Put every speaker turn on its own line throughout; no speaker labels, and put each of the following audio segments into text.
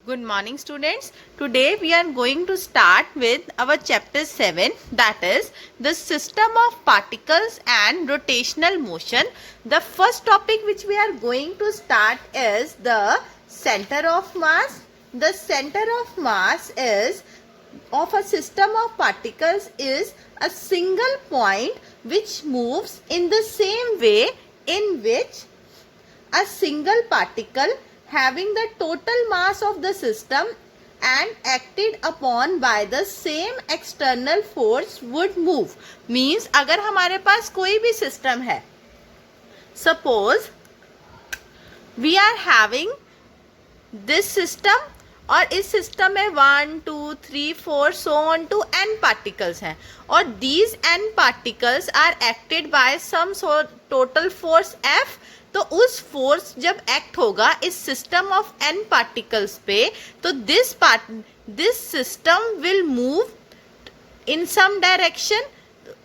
Good morning students. Today we are going to start with our chapter 7, that is the system of particles and rotational motion. The first topic which we are going to start is the center of mass. The center of mass is of a system of particles is a single point which moves in the same way in which a single particle having the total mass of the system and acted upon by the same external force would move. Means अगर हमारे पास कोई भी system है, suppose we are having this system और इस system में 1 2 3 4 so on to n particles हैं और these n particles are acted by some total force F. तो उस फोर्स जब एक्ट होगा इस सिस्टम ऑफ n पार्टिकल्स पे, तो this system will move in some direction.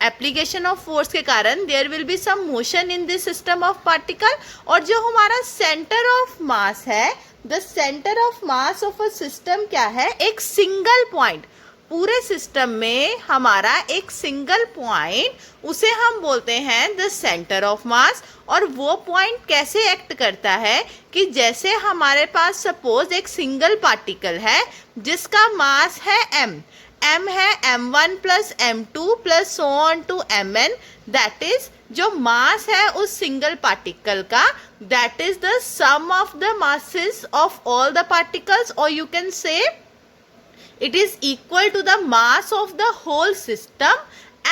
Application of force के कारण there will be some motion in this system of particle. और जो हमारा सेंटर ऑफ मास है, the centre of mass of a system क्या है? एक सिंगल पॉइंट. पूरे सिस्टम में हमारा एक सिंगल पॉइंट, उसे हम बोलते हैं द सेंटर ऑफ मास. और वो पॉइंट कैसे एक्ट करता है कि जैसे हमारे पास सपोज एक सिंगल पार्टिकल है जिसका मास है m है m1 plus m2 plus so on to mn. That is जो मास है उस सिंगल पार्टिकल का, that is the sum of the masses of all the particles, और you can say it is equal to the mass of the whole system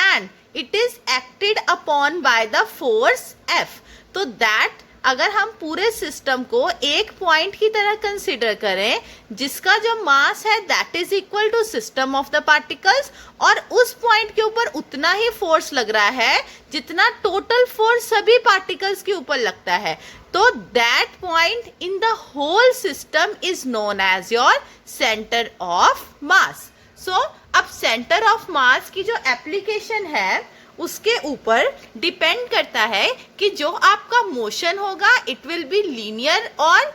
and it is acted upon by the force F. तो that अगर हम पूरे system को एक point की तरह consider करें जिसका जो मास है that is equal to system of the particles, और उस पॉइंट के ऊपर उतना ही फोर्स लग रहा है जितना टोटल फोर्स सभी पार्टिकल्स के ऊपर लगता है, तो that point in the whole system is known as your centre of mass. So अब सेंटर ऑफ मास की जो एप्लीकेशन है उसके ऊपर डिपेंड करता है कि जो आपका मोशन होगा इट विल बी लीनियर और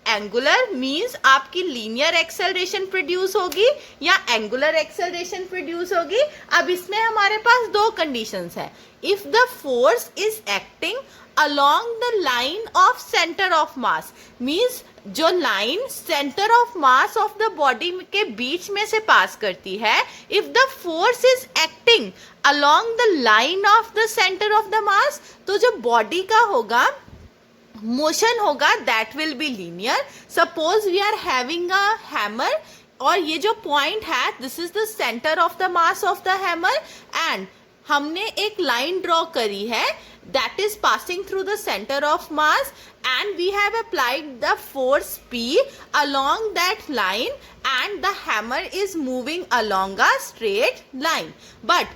एंगुलर. मीन्स आपकी लीनियर एक्सेलरेशन प्रोड्यूस होगी या एंगुलर एक्सेलरेशन प्रोड्यूस होगी. अब इसमें हमारे पास दो कंडीशंस है. If the force is acting along the line of center of mass, means जो line centre of mass of the body के बीच में से पास करती है, if the force is acting along the line of the center of the mass, तो जो body का होगा मोशन होगा that will be linear. Suppose we are having a hammer और ये जो पॉइंट है this is the centre of the mass of the hammer, and हमने एक लाइन ड्रॉ करी है that is passing through the center of mass and we have applied the force P along that line and the hammer is moving along a straight line. But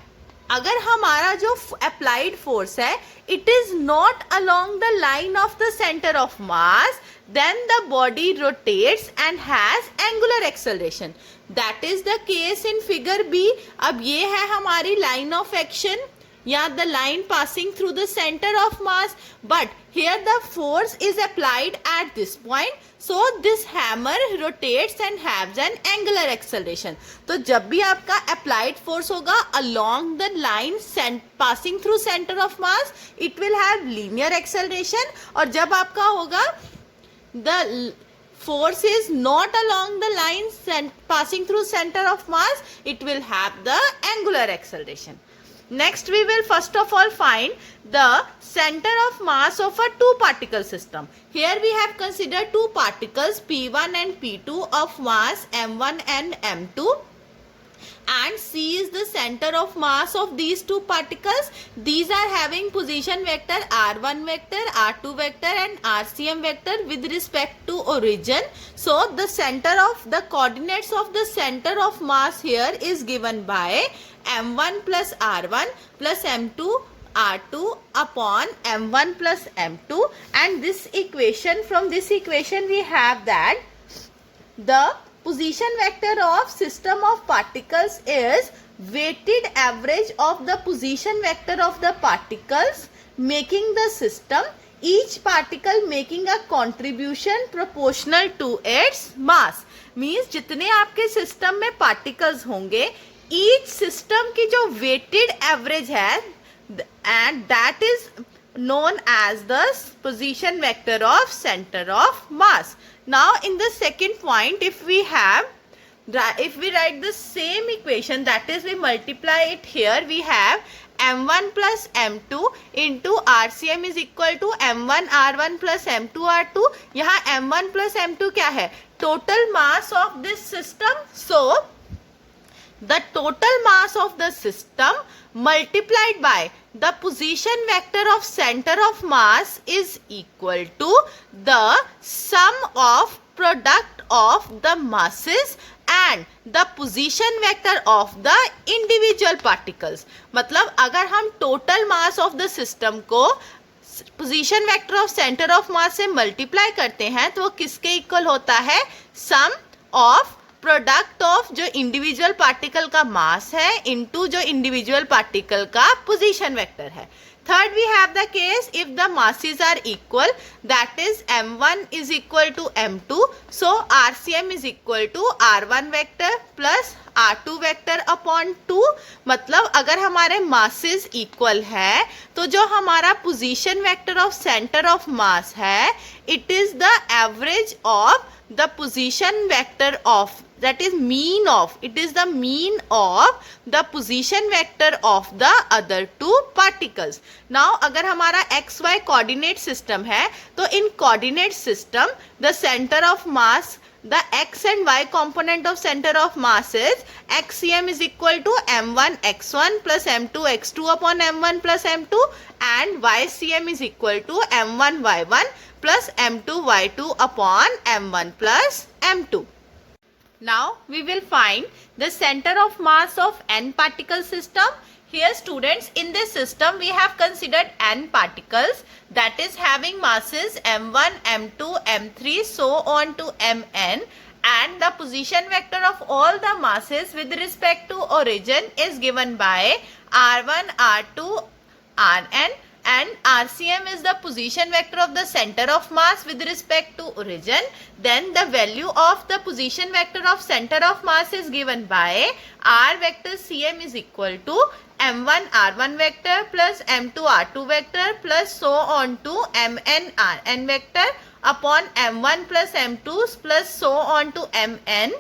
अगर हमारा जो applied force है it is not along the line of the center of mass, then the body rotates and has angular acceleration. That is the case in figure B. अब ये है हमारी line of action या the line passing through the center of mass, but here the force is applied at this point, so this hammer rotates and has an angular acceleration. तो जब भी आपका applied force होगा along the line passing through center of mass, it will have linear acceleration. और जब आपका होगा the force is not along the line passing through center of mass, it will have the angular acceleration. Next we will first of all find the center of mass of a two particle system. Here we have considered two particles P1 and P2 of mass M1 and M2, and C is the center of mass of these two particles. These are having position vector r1 vector, r2 vector and rcm vector with respect to origin. So the center of the coordinates of the center of mass here is given by m1 plus r1 plus m2 r2 upon m1 plus m2, and this equation, from this equation we have that the position vector of system of particles is weighted average of the position vector of the particles making the system, each particle making a contribution proportional to its mass. Means जितने आपके system में particles होंगे, each system की जो weighted average है and that is known as the position vector of center of mass. Now in the second point, if we write the same equation, that is we multiply it here, we have m1 plus m2 into RCM is equal to m1 r1 plus m2 r2. यहाँ m1 plus m2 क्या है? Total mass of this system. So the total mass of the system multiplied by the position vector of center of mass is equal to the sum of product of the masses and the position vector of the individual particles. मतलब अगर हम total mass of the system को position vector of centre of मास से multiply करते हैं तो वो किसके इक्वल होता है? सम ऑफ प्रोडक्ट ऑफ जो इंडिविजुअल पार्टिकल का मास है इनटू जो इंडिविजुअल पार्टिकल का पोजीशन वेक्टर है. Third, we have the case if the masses are equal, that is m1 is equal to m2, so RCM is equal to r1 vector plus r2 vector upon 2. मतलब अगर हमारे masses equal है तो जो हमारा position vector of center of mass है, it is the average of the position vector of, that is mean of, it is the mean of the position vector of the other two particles. Now अगर हमारा xy coordinate system है तो in coordinate system the center of mass, the x and y component of center of mass is xcm is equal to m1 x1 plus m2 x2 upon m1 plus m2 and ycm is equal to m1 y1 plus m2 y2 upon m1 plus m2. Now we will find the center of mass of n particle system. Here students, in this system we have considered n particles, that is having masses m1, m2, m3 so on to mn, and the position vector of all the masses with respect to origin is given by r1, r2, rn, and RCM is the position vector of the center of mass with respect to origin. Then the value of the position vector of center of mass is given by r vector cm is equal to m1 r1 vector plus m2 r2 vector plus so on to mn rn vector upon m1 plus m2 plus so on to mn.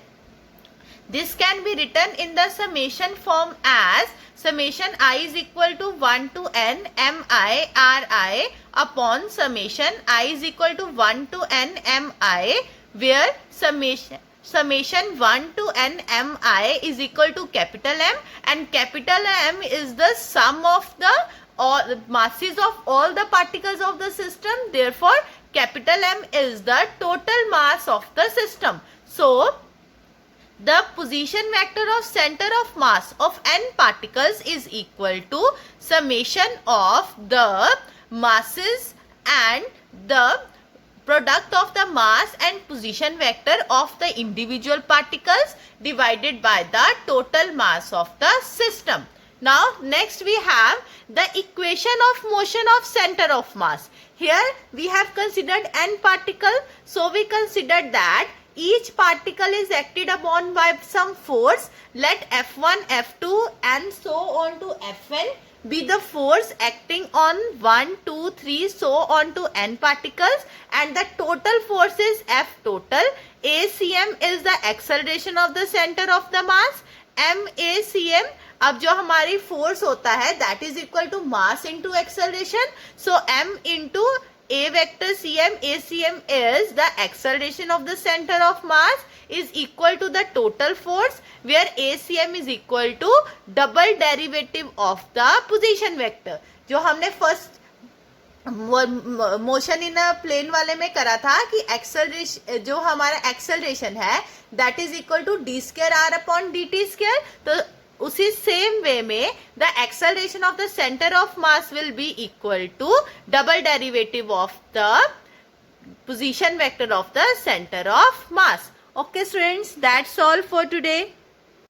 This can be written in the summation form as summation I is equal to 1 to n mi ri upon summation I is equal to 1 to n mi, where summation 1 to n mi is equal to capital M, and capital M is the sum of the all masses of all the particles of the system. Therefore capital M is the total mass of the system. So the position vector of center of mass of n particles is equal to summation of the masses and the product of the mass and position vector of the individual particles divided by the total mass of the system. Now next we have the equation of motion of center of mass. Here we have considered n particle, so we considered that each particle is acted upon by some force. Let F1, F2 and so on to Fn be the force acting on 1, 2, 3 so on to n particles, and the total force is F total. ACM is the acceleration of the center of the mass. MACM, अब जो हमारी force होता है that is equal to mass into acceleration. So M into A vector cm, ACM is the acceleration of the center of mass is equal to the total force, where ACM is equal to double derivative of the position vector. जो हमने first motion in plane वाले में करा था कि acceleration, जो हमारा acceleration है that is equal to d square r upon d t square, तो उसी सेम वे में the acceleration of the centre of mass will be equal to double derivative of the position vector of the centre of mass. Okay students, that's all for today.